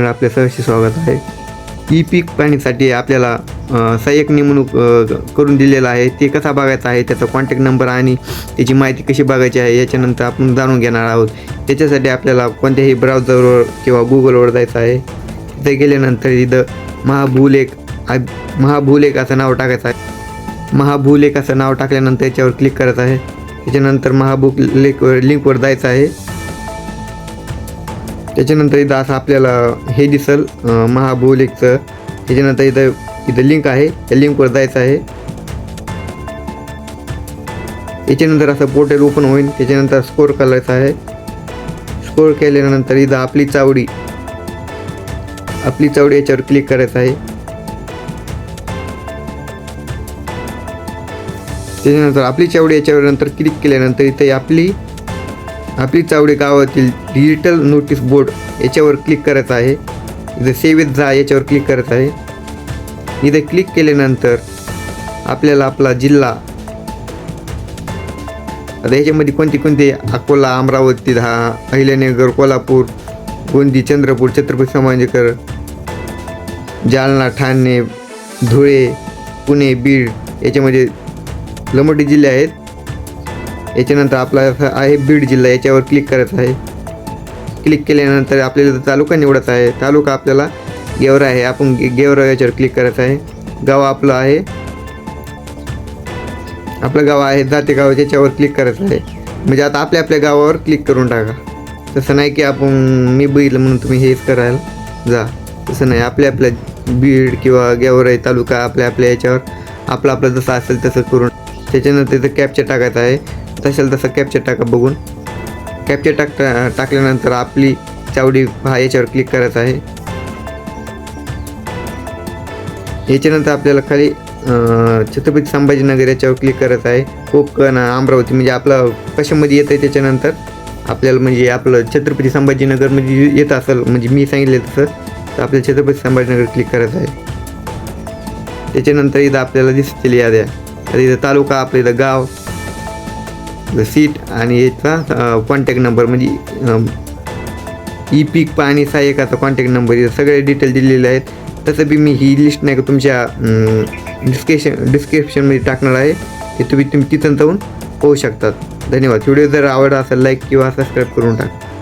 आपले सहर्ष स्वागत आहे. ई पीक पाहणीसाठी आपल्याला सहाय्यक नेमणूक करून दिलेला आहे. ते कसा बघायचा आहे, त्याचा कॉन्टॅक्ट नंबर आणि त्याची माहिती कशी बघायची आहे याच्यानंतर आपण जाणून घेणार आहोत. त्याच्यासाठी आपल्याला कोणत्याही ब्राउझरवर किंवा गुगलवर जायचं आहे. तिथे गेल्यानंतर इथं महाभूलेख असं नाव टाकायचं आहे. महाभूलेख असं नाव टाकल्यानंतर याच्यावर क्लिक करायचं आहे. त्याच्यानंतर महाभूलेखवर लिंकवर जायचं आहे. त्याच्यानंतर इथं असं आपल्याला हे दिसेल महाभूलेखचं. त्याच्यानंतर इथं लिंक आहे, त्या लिंकवर जायचं आहे. याच्यानंतर असं पोर्टल ओपन होईल. त्याच्यानंतर स्कोर करायचं आहे. स्कोर केल्यानंतर इथं आपली चावडी याच्यावर क्लिक करायचं आहे. त्याच्यानंतर आपली चावडी याच्यावर नंतर क्लिक केल्यानंतर इथे आपली चावडी गावातील डिजिटल नोटीस बोर्ड याच्यावर क्लिक करायचं आहे. इथे सेवेत जा याच्यावर क्लिक करायचं आहे. इथे क्लिक केल्यानंतर आपल्याला आपला जिल्हा, आता याच्यामध्ये कोणते अकोला, अमरावती, अहिल्यानगर, कोल्हापूर, गोंदी, चंद्रपूर, छत्रपती संभाजीनगर, जालना, ठाणे, धुळे, पुणे, बीड याच्यामध्ये लमोटी जिल्हे आहेत. याच्यानंतर आपला आहे बीड जिल्हा, याच्यावर क्लिक करायचं आहे. क्लिक केल्यानंतर आपल्याला तालुका निवडायचा आहे. तालुका आपल्याला गेवरा आहे, आपण गेवरा याच्यावर क्लिक करायचं आहे. गाव आपलं आहे जातेगाव, याच्यावर क्लिक करायचं आहे. म्हणजे आता आपल्या गावावर क्लिक करून टाका. तसं नाही की मी बघितलं म्हणून तुम्ही हेच करायला जा, तसं नाही. आपल्या बीड किंवा गेवराई तालुका आपल्या याच्यावर आपलं जसं असेल तसं करून. त्याच्यानंतर इथं कॅप्चर टाकायचं आहे. तसं कॅप्चर टाका. बघून कॅप्चर टाकल्यानंतर आपली चावडी याच्यावर क्लिक करायचं आहे. याच्यानंतर आपल्याला खाली छत्रपती संभाजीनगर याच्यावर क्लिक करायचं आहे. कोकण, अमरावती म्हणजे आपलं कशामध्ये येतं आहे. त्याच्यानंतर आपल्याला म्हणजे आपलं छत्रपती संभाजीनगरमध्ये येत असेल, म्हणजे मी सांगितलं तसं, तर आपल्याला छत्रपती संभाजीनगर क्लिक करायचं आहे. त्याच्यानंतर इथं आपल्याला दिसतील याद्या. तर इथं तालुका, आपलं इथं गाव, सीट आणि याचा कॉन्टॅक्ट नंबर, म्हणजे ई पीक पाहणी सहाय्यकाचा कॉन्टॅक्ट नंबर, इथं सगळे डिटेल दिलेले आहेत. तसं बी मी ही लिस्ट नाही का तुमच्या डिस्क्रिप्शनमध्ये टाकणार आहे. ते तुम्ही तिथं जाऊन पाहू शकतात. धन्यवाद. व्हिडिओ जर आवडला असेल लाईक किंवा सबस्क्राईब करून टाका.